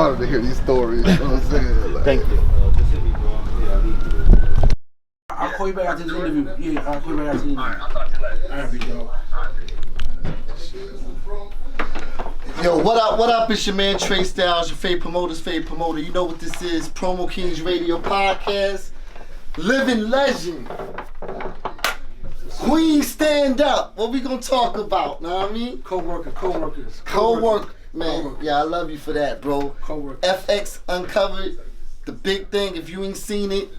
wanted to hear these stories. You know what I'm saying? Like, Thank you. I'll call you back after this interview. Yeah, I'll call you back after this interview. Alright, big dog. Yo, what up? It's your man Trey Styles, your favorite promoter. You know what this is, Promo Kings Radio Podcast. Living legend. Queen, stand up. What we gonna talk about, know what I mean? Co-workers. Man, yeah, I love you for that, bro. Co-workers. FX Uncovered, the big thing. If you ain't seen it,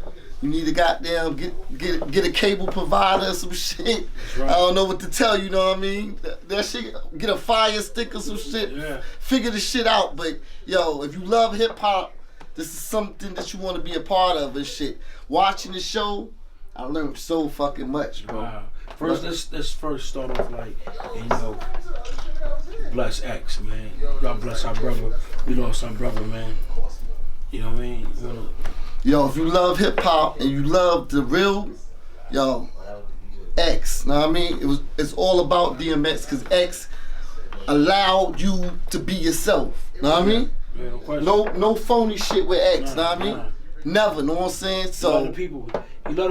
you need to goddamn get a cable provider or some shit. Right. I don't know what to tell you, know what I mean? That shit, get a fire stick or some shit. Yeah. Figure the shit out. But yo, if you love hip hop, this is something that you want to be a part of and shit. Watching the show, I learned so fucking much, bro. Wow. First, let's first start off like, bless X, man. God bless our brother. We lost our brother, man. You know what I mean? Yo, if you love hip hop and you love the real, yo, X, know what I mean? It's all about DMX because X allowed you to be yourself, know what I mean? Yeah, no phony shit with X, know what I mean? Never, know what I'm saying? So he loved the people.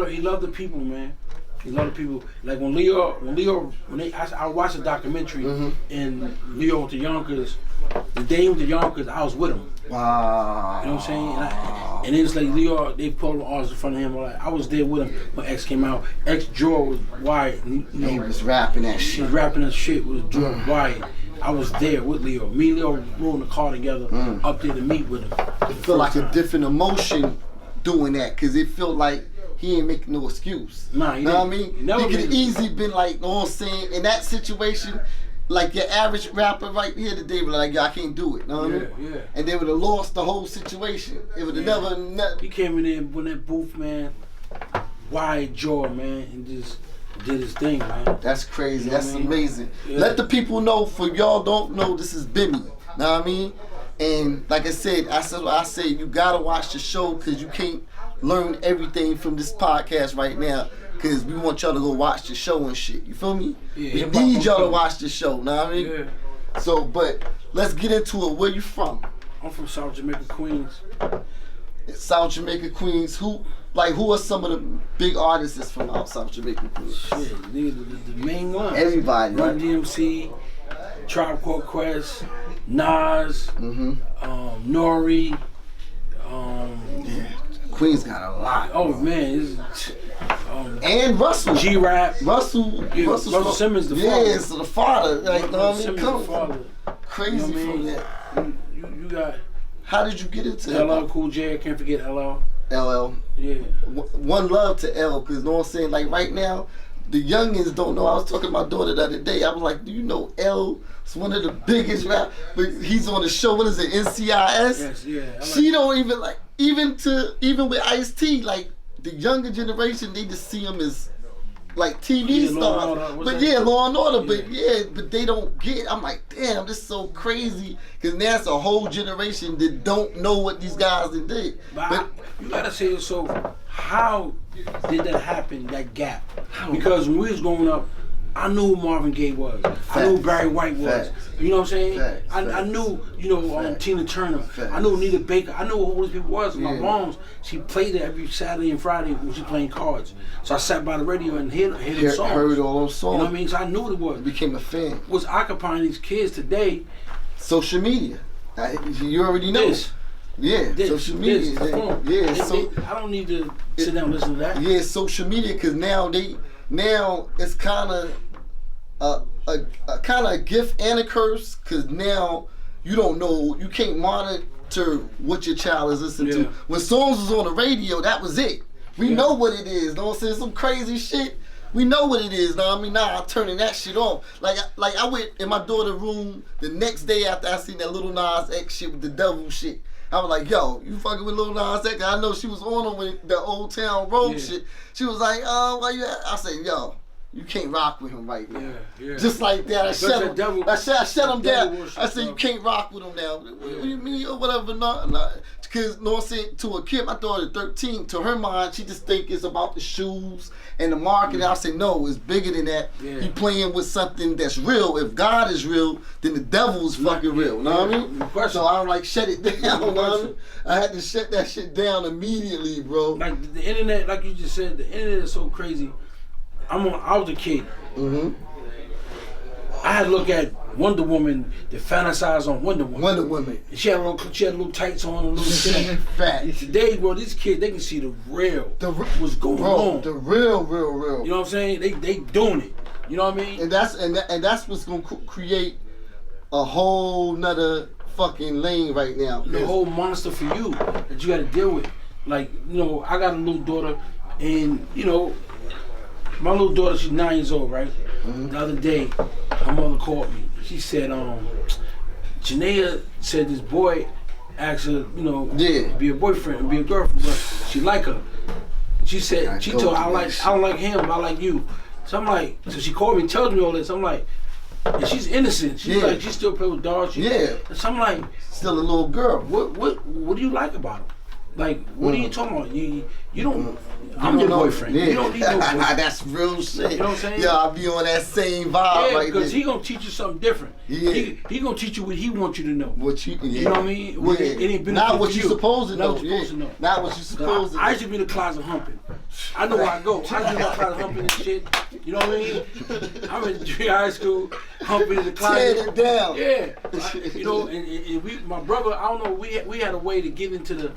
He loved the people, man. He loved the people. Like when Leo, I watched a documentary and Leo with the Yonkers. The day he was the Yonkers, I was with him. Wow. You know what I'm saying? And it was like Leo, they pulled artists in front of him. Like, I was there with him when X came out. X jaw was wide. He was rapping that shit. He was rapping that shit with jaw wide. I was there with Leo. Me and Leo rode in the car together up there to meet with him. It felt like a different emotion doing that because it felt like he ain't making no excuse. Nah, he know didn't. What I mean? He could easily been like, know what I'm saying? In that situation, like your average rapper right here today would like, yo, I can't do it. Know what I mean? Yeah. And they would have lost the whole situation. It would have never. He came in there when that booth, man, wide jaw, man, and just did his thing, man. That's crazy. You know That's what I mean? amazing. Yeah. Let the people know. For y'all don't know, this is Bimmy. Know what I mean? And like I said, I say you gotta watch the show because you can't learn everything from this podcast right now. Cause we want y'all to go watch the show and shit. You feel me? Yeah, we need y'all to watch the show. Know what I mean? Yeah. So, but let's get into it. Where you from? I'm from South Jamaica, Queens. South Jamaica, Queens. Who are some of the big artists that's from out South Jamaica, Queens? Shit, the main ones. Everybody, right? Run DMC, Tribe Called Quest, Nas, Nori. Queens got a lot. Oh man, and Russell. G-Rap. Russell Simmons, the father. Yeah, so the father. Like, know what I mean? Simmons, Come the father. Crazy You know from what I mean? that. You got How did you get into LL Cool J. I can't forget LL. LL. Yeah. One love to L, because you know what I'm saying? Like right now, the youngins don't know. I was talking to my daughter the other day. I was like, do you know L? It's one of the biggest rap, but he's on the show. What is it? NCIS? Yes, yeah. She don't even like, even with Ice-T, like the younger generation, they just see him as like TV stars. But yeah, Law and Order. But they don't get. I'm like, damn, this is so crazy. Because now it's a whole generation that don't know what these guys did. But you gotta say it. So how did that happen? That gap? Because when we was growing up, I knew who Marvin Gaye was. I knew who Barry White was. You know what I'm saying? I knew, Tina Turner. I knew Anita Baker. I knew who all these people was. My mom's, she played it every Saturday and Friday when she playing cards. So I sat by the radio and heard them songs. Heard all those songs. You know what I mean? So I knew what it was. Became a fan. What's occupying these kids today? Social media. You already know. Social media. I don't need to sit down and listen to that. Yeah, social media, because now it's kind of a gift and a curse, because now you don't know, you can't monitor what your child is listening to. When songs was on the radio, that was it. We know what it is. Know what I'm saying? Some crazy shit. We know what it is. Know what I mean? Nah, I'm turning that shit off. Like I went in my daughter's room the next day after I seen that Lil Nas X shit with the devil shit. I was like, yo, you fucking with Lil Nas X? I know she was on him with the Old Town Road shit. She was like, why you at? I said, yo, you can't rock with him right now. Just like that. I shut him down. I said, you can't rock with him now. What do you mean or whatever? Because Cause, know what I'm saying, to a kid, my daughter 13, to her mind, she just think it's about the shoes and the market. I say, no, it's bigger than that. Yeah. He playing with something that's real. If God is real, then the devil is fucking real. Know what I mean? So I like shut it down. Know what I mean? I had to shut that shit down immediately, bro. Like the internet, like you just said, the internet is so crazy. I was a kid. Mm-hmm. I had to look at Wonder Woman to fantasize on Wonder Woman. Wonder Woman. And she had little tights on, a little shit. Fact. Today, bro, these kids, they can see the real. What's going on. The real. You know what I'm saying? They doing it. You know what I mean? And that's what's gonna create a whole nother fucking lane right now. The whole monster for you that you got to deal with. Like, you know, I got a little daughter, and you know, my little daughter, she's 9 years old, right? Mm-hmm. The other day, her mother called me. She said, Janaea said this boy asked her, you know, be a boyfriend and be a girlfriend, but she like her. She said, she told her, I don't like him, I like you. So I'm like, so she called me and tells me all this. I'm like, and she's innocent. She's like, she still play with dolls. So I'm like, still a little girl. What do you like about him? Like, what are you talking about? You don't. I'm your boyfriend. You don't need no boyfriend. That's real shit. You know what I'm saying? Yeah, I'll be on that same vibe right because he gonna teach you something different. Yeah. He gonna teach you what he wants you to know. You know what I mean? It ain't been not what you supposed to know. Not what you supposed to know. I used to be in the closet humping. I know where I go. I used to be in the closet humping and shit. You know what I mean? I'm in junior high school humping in the closet. Tear it down. Yeah. You know, and we, my brother, I don't know, we had a way to get into the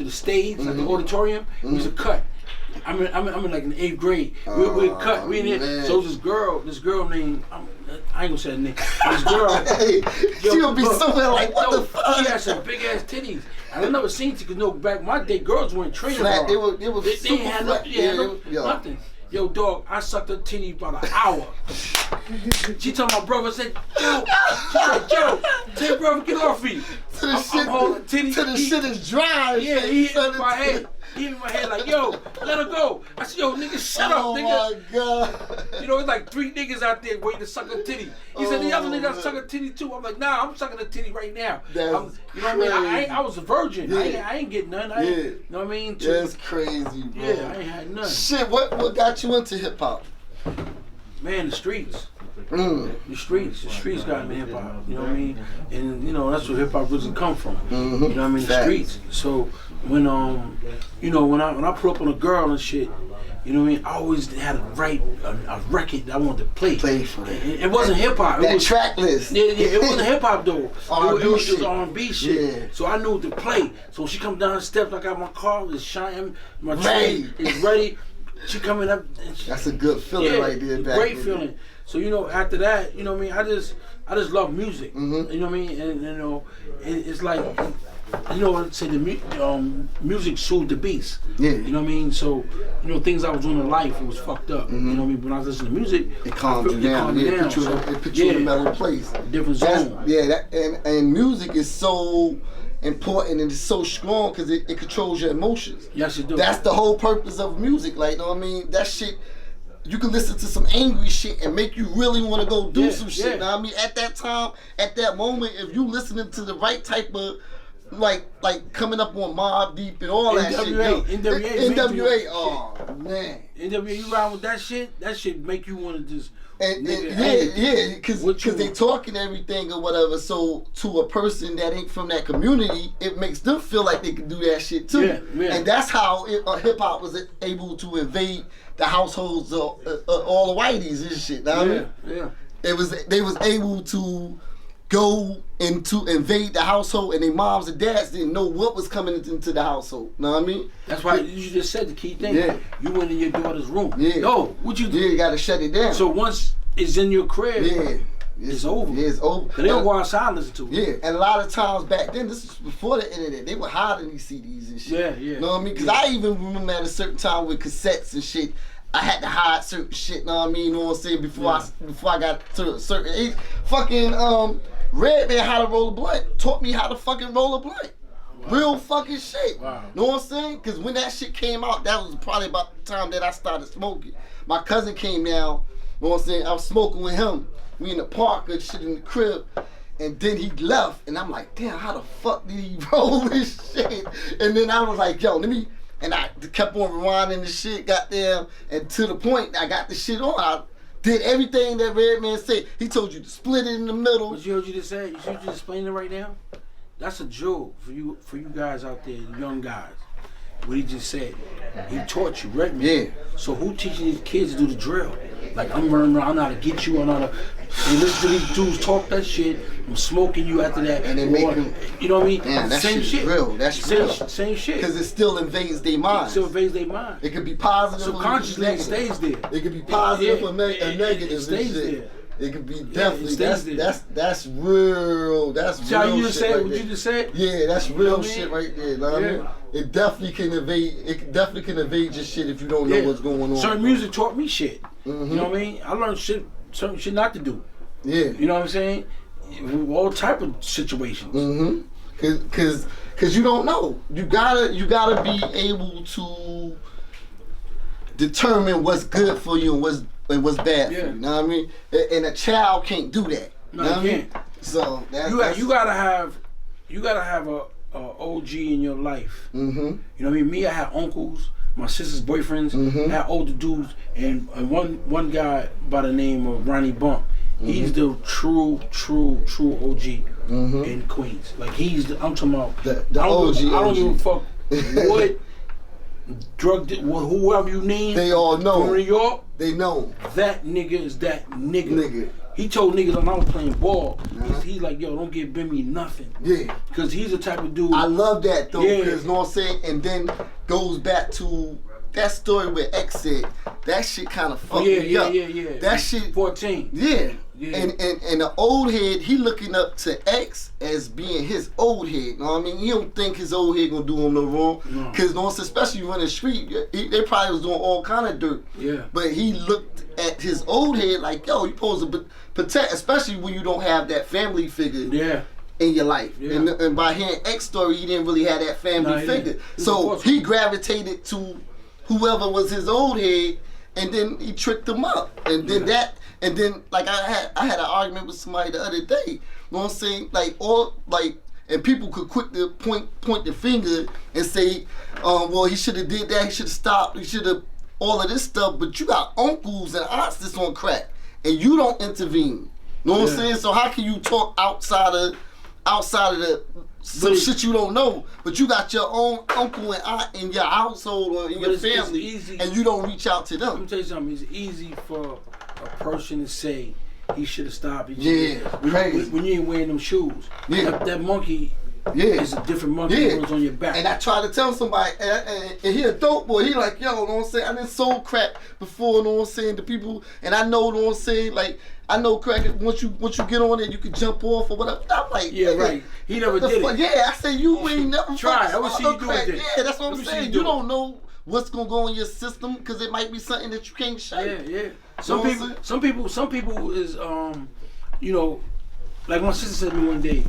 stage, like the auditorium. We used to cut. I'm in like in the 8th grade. We cut. We in there. So this girl named, I ain't gonna say her name. This girl, she'll be somewhere like, what the fuck? She had some big ass titties. I never seen it because back in my day, girls weren't trained. They were they had nothing. Yo, dog, I sucked her titty about an hour. She told my brother, said, yo, tell your brother, get off me. Till the shit is dry. Yeah, he hit me in my head. He hit me in my head like, yo, let her go. I said, yo, nigga, shut up, nigga. Oh my God. You know, it's like 3 niggas out there waiting to suck her titty. He said, the other nigga suck her titty too. I'm like, nah, I'm sucking her titty right now. You know what I mean? I was a virgin. Yeah. I ain't getting none. You know what I mean? That's crazy, bro. Yeah, I ain't had none. Shit, what got you into hip hop? Man, the streets. The streets got me hip hop. You know what I mean? And you know that's where hip hop really come from. You know what I mean? The streets. So when you know when I put up on a girl and shit, you know what I mean? I always had a record that I wanted to play. Play for that. It wasn't hip hop. That track list. Yeah, it wasn't hip hop though. It was R&B shit. Yeah. So I knew what to play. So when she come down the steps, I got my car, it's shining, my train is ready. She coming up. That's a good feeling right there. Great feeling. So you know, after that, you know what I mean. I just love music. You know what I mean. And you know, it's like, you know what I say. The music soothed the beast. Yeah. You know what I mean. So you know, things I was doing in life, it was fucked up. You know what I mean. When I was listening to music, it calmed you down. It put you in a mellow place. Different zone. And music is so important and it's so strong because it controls your emotions. Yes, it does. That's the whole purpose of music. Like, you know what I mean? That shit, you can listen to some angry shit and make you really want to go do some shit. You know what I mean? At that time, at that moment, if you listening to the right type of, like coming up on Mobb Deep and all that shit. NWA, oh man. NWA, you ride with that shit? That shit make you want to just... because they talking everything or whatever. So to a person that ain't from that community, it makes them feel like they can do that shit too. And that's how hip hop was able to invade the households of all the whiteys and shit. Know what I mean? They was able to go and to invade the household, and their moms and dads didn't know what was coming into the household. Know what I mean? That's why you just said the key thing. You went in your daughter's room. Yo, what you do? You gotta shut it down. So once it's in your crib, it's over. It's over. They don't go outside and listen to it. Yeah, and a lot of times back then, this was before the internet, they were hiding these CDs and shit. You know what I mean? Because I even remember at a certain time with cassettes and shit, I had to hide certain shit, know what I mean? You know what I'm saying? Before I got to a certain age. Fucking Redman How to Roll a Blunt taught me how to fucking roll a blunt. Real fucking shit. Know what I'm saying? Because when that shit came out, that was probably about the time that I started smoking. My cousin came down, know what I'm saying? I was smoking with him. We in the park and shit in the crib. And then he left, and I'm like, damn, how the fuck did he roll this shit? And then I was like, yo, let me, and I kept on rewinding the shit, goddamn, and to the point I got the shit on. I did everything that Redman said. He told you to split it in the middle. What you heard you just say? You should just explain it right now. That's a jewel for you guys out there, young guys. What he just said. He taught you, Redman. Yeah. So who teaching these kids to do the drill? Like, I'm running around, I know how to get you, I know how to... And listen to these dudes talk that shit, I'm smoking you after that. And they make them... You know what I mean? Damn, that same shit. Real. That's real. Same shit. Because it still invades their mind. It still invades their mind. It could be positive subconsciously or it stays there. It could be positive or negative. It stays there. It could be definitely, it stays that's real, that's see real how you shit said right what there. you just said? Yeah, that's real shit right there. Know what I mean? Yeah. It definitely can evade your shit if you don't know what's going on. Certain music taught me shit. Mm-hmm. You know what I mean? I learned certain shit not to do. Yeah. You know what I'm saying? All type of situations. Mm-hmm. Cause you don't know. You gotta be able to determine what's good for you and what's bad for you. You know what I mean? And a child can't do that. No, you know you can't. So you gotta have a OG in your life. Mm-hmm. You know what I mean? Me, I had uncles, my sister's boyfriends, Mm-hmm. I had older dudes, and one guy by the name of Ronnie Bump. He's the true OG in Queens. Like I'm talking about the OG. I don't give a fuck what whoever you name. They all know. From New York. They know. That nigga is that nigga. He told niggas when I was playing ball, he's like, yo, don't give Bimmy nothing. Yeah. Because he's the type of dude. I love that though, Yeah. because you know what I'm saying? And then goes back to that story where X said, that shit kind of fucked me up. Yeah. That shit. 14. Yeah. Yeah. And the old head, he looking up to X as being his old head. You know what I mean? He don't think his old head gonna do him no wrong. No. Because, you know, especially running the street, they probably was doing all kind of dirt. Yeah. But he looked at his old head like, yo, you supposed to protect, especially when you don't have that family figure. Yeah. In your life. Yeah. And by hearing X story, he didn't really have that family figure. So he gravitated to whoever was his old head, and then he tricked him up. And then like I had an argument with somebody the other day. You know what I'm saying? And people could quick to point the finger and say, well, he should have did that, he should have stopped, he should have all of this stuff, but you got uncles and aunts that's on crack, and you don't intervene. You know what I'm saying? So how can you talk outside of some shit you don't know, but you got your own uncle and aunt in your household or in your family, and you don't reach out to them? Let me tell you something. It's easy for a person to say he should have stopped. When you ain't wearing them shoes. Yeah. That monkey is a different monkey that was on your back. And I try to tell somebody, and he a dope boy. He like, yo, you know what I'm saying? I done sold crack before, you know what I'm saying, to people, and I know, you know what I'm saying, like, I know crack, once you get on it, you can jump off or whatever. I'm like, yeah, right. He never did it. Yeah, I say you ain't never try. I will see you do crack. it. Yeah, that's what I'm saying. You don't know what's gonna go in your system because it might be something that you can't shake. Yeah. Some people is you know, like my sister said to me one day,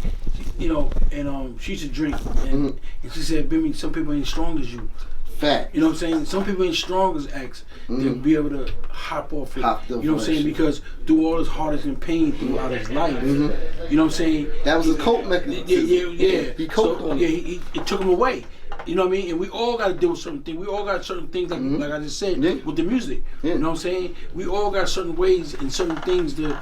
you know, and she used to drink, and she said, Bimmy, some people ain't strong as you. Fact. You know what I'm saying? Some people ain't strong as X to be able to hop off it. You know what I'm saying? Because through all his heartache and pain throughout his life, you know what I'm saying? That was his cope mechanism. Yeah. He coped on it. It took him away. You know what I mean? And we all got to deal with certain things. We all got certain things, like I just said, with the music. You know what I'm saying? We all got certain ways and certain things to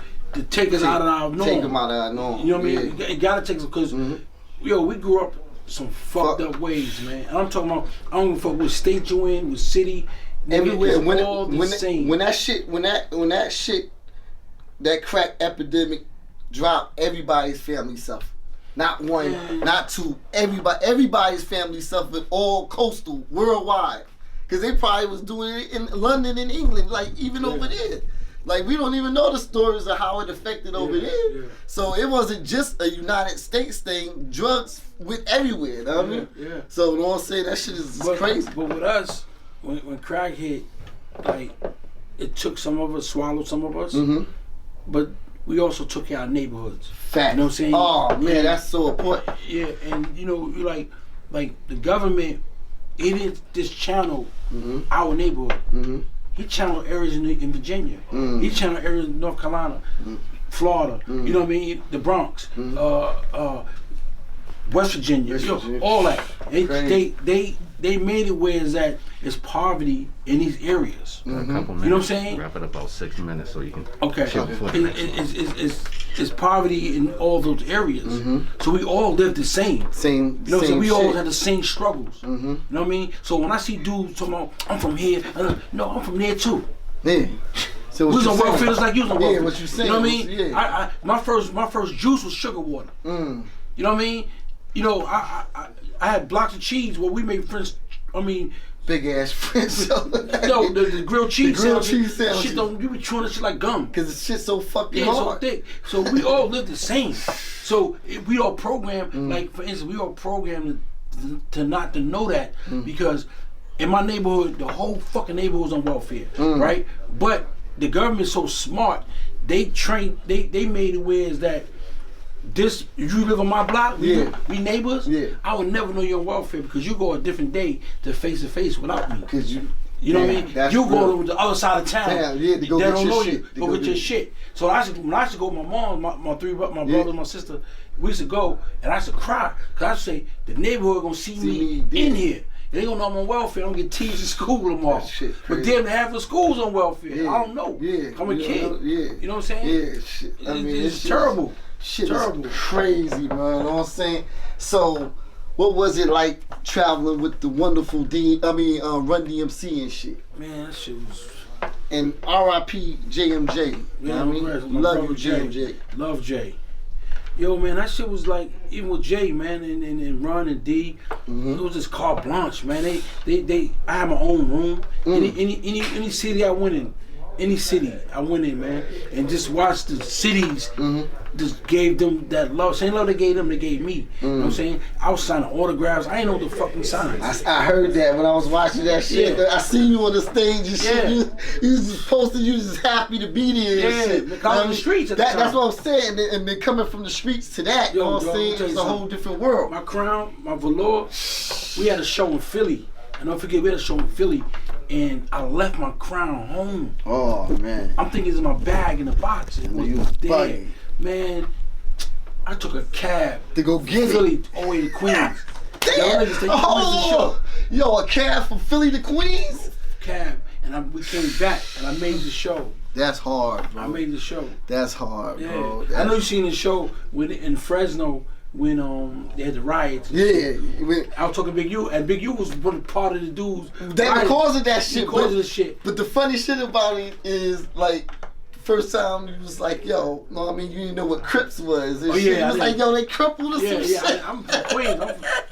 take us out of our norm. Take them out of our norm. You know what I mean? You got to take us because, we grew up some fucked up ways, man. And I'm talking about, I don't give a fuck what state you in, what city. Everywhere. When that crack epidemic dropped, everybody's family suffered. Not one, not two. Everybody's family suffered, all coastal, worldwide. Because they probably was doing it in London and England, like even over there. Like, we don't even know the stories of how it affected over there. Yeah. So it wasn't just a United States thing. Drugs went everywhere, you know what I mean? Yeah. So, you know what I'm saying? That shit is crazy. But with us, when crack hit, like, it took some of us, swallowed some of us, but we also took our neighborhoods. Fact. You know what I'm saying? Oh, man, that's so important. Yeah, and, you know, you like the government, it didn't just channel our neighborhood. He channeled areas in Virginia. He channeled areas in North Carolina. Florida, you know what I mean, the Bronx, West Virginia, all that. They made it where is that it's poverty in these areas. A couple minutes. You know what I'm saying? Wrap it up about 6 minutes so you can. Okay. It's poverty in all those areas. So we all live the same. You know what I'm saying? We all have the same struggles. You know what I mean? So when I see dudes talking about, I'm from here, no, I'm from there too. Yeah. So we was on welfare just like you was on welfare. Yeah, what you saying? You know what I mean? Yeah. My first juice was sugar water. You know what I mean? You know, I had blocks of cheese where we made French. I mean, big ass French. No, the grilled cheese. The grilled cheese sandwich. Shit don't, you be chewing that shit like gum. Cause the shit's so fucking so hard. thick. So we all live the same. So if we all programmed, like for instance, we all programmed to not to know that because in my neighborhood, the whole fucking neighborhood was on welfare, right? But the government's so smart, they made it where is that this, you live on my block, we neighbors, I would never know you're on welfare because you go a different day to face without me. Cause you know what I mean? You go to the other side of town. To go they get don't your know shit. you. Go get your shit. So when I used to go with my mom, my three brothers, my sister, we used to go and I used to cry because I used to say the neighborhood gonna see me in here. They gonna know I'm on welfare. I'm gonna get teased in school tomorrow. But then half the school's on welfare. I don't know. I'm a kid. You know what I'm saying? Yeah, shit. I mean, it's terrible. Shit is crazy, man. You know what I'm saying? So, what was it like traveling with the wonderful Run DMC and shit? Man, that shit was. And R.I.P. JMJ. You know what I mean? Love you, JMJ. Love Jay. Yo, man, that shit was like, even with Jay, man, and Run and D, it was just carte blanche, man. I had my own room. Any city I went in, man, and just watched the cities, just gave them that love. Same love they gave them, they gave me. You know what I'm saying? I was signing autographs. I ain't know the fucking signs. I heard that when I was watching that shit. I seen you on the stage and shit. You was just posting, you was just happy to be there and shit. Because on the streets at the time. That's what I'm saying. And then coming from the streets to that, you know what I'm saying? It's a whole different world. My crown, my velour, we had a show in Philly. And don't forget, we had a show in Philly. And I left my crown home. Oh, man. I'm thinking it's in my bag in the box. It was there. Man, I took a cab to go get Philly all the way to Queens. Damn! Yo, a cab from Philly to Queens? Cab. And we came back and I made the show. That's hard, bro. I made the show. That's hard, bro. I know you seen the show in Fresno when they had the riots. Yeah. I was talking to Big U, and Big U was part of the dudes. They were causing that shit. But the funny shit about it is, like, first time you was like, yo, no, I mean, you didn't know what Crips was. And shit. You was like, yo, they crippled or some shit. I'm from Queens.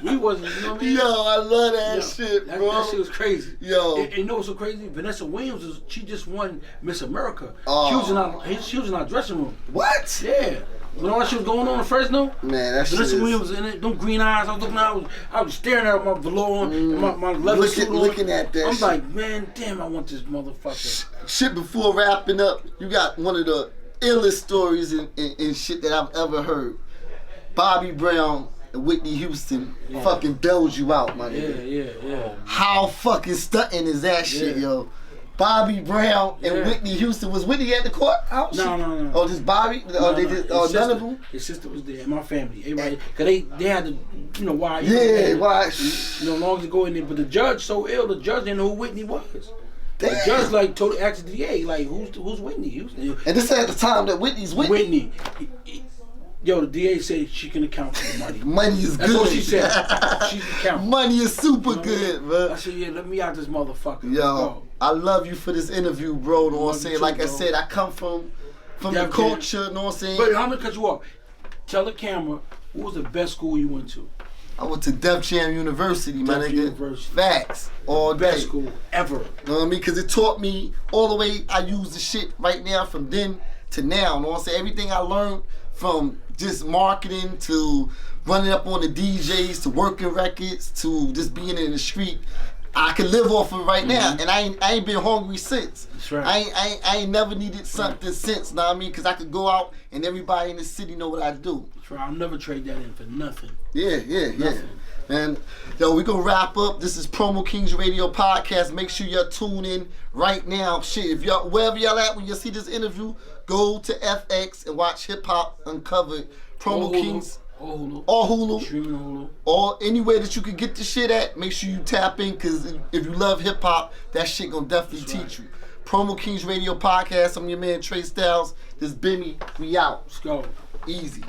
We wasn't, you know what I mean? Yo, I love that shit, bro. That shit was crazy. Yo. And you know what's so crazy? Vanessa Williams, she just won Miss America. Oh. She was in our dressing room. What? Yeah. When all that shit was going on in Fresno, man, that shit Vanessa Williams in it, them green eyes, I was looking at, I was staring at my velour and my leather suit on. Looking at that I'm like, man, damn, I want this motherfucker. Shit, before wrapping up, you got one of the illest stories and shit that I've ever heard. Bobby Brown and Whitney Houston fucking bailed you out, my nigga. Yeah. How fucking stunting is that shit, yo? Bobby Brown and Whitney Houston. Was Whitney at the courthouse? No. Oh, just Bobby? None of them? His sister was there, and my family. Everybody, cause they had to, you know, why? Why? You know, long to go in there, but the judge so ill. The judge didn't know who Whitney was. Damn. The judge like totally asked the DA like, who's Whitney Houston? And this at the time that Whitney's Whitney. Yo, the DA said she can account for the money. Money is That's good. That's what she said. She can count. Money is super good, bro. I said, yeah, let me out this motherfucker. Yo, I love you for this interview, bro. You know what I'm saying? Like I said, I come from the culture, you know what I'm saying? But I'm gonna cut you off. Tell the camera, what was the best school you went to? I went to defjam University, my nigga. University. Facts. All day. Best school ever. You know what I mean? Because it taught me all the way I use the shit right now from then to now. You know what I'm saying? Everything I learned from just marketing to running up on the DJs to working records to just being in the street, I can live off of right now, and I ain't been hungry since. That's right. I ain't never needed something since, know what I mean? Because I could go out and everybody in the city know what I do. That's right. I'll never trade that in for nothing. Yeah. And yo, we gonna wrap up. This is Promo Kings Radio Podcast. Make sure y'all tune in right now. Shit, if y'all wherever y'all at when you see this interview, go to FX and watch Hip Hop Uncovered. Promo Kings. Or Hulu. Streaming Hulu. Or anywhere that you can get the shit at, make sure you tap in, because if you love hip hop, that shit gonna definitely teach you. Promo Kings Radio Podcast. I'm your man Trey Styles. This Bimmy. We out. Let's go. Easy.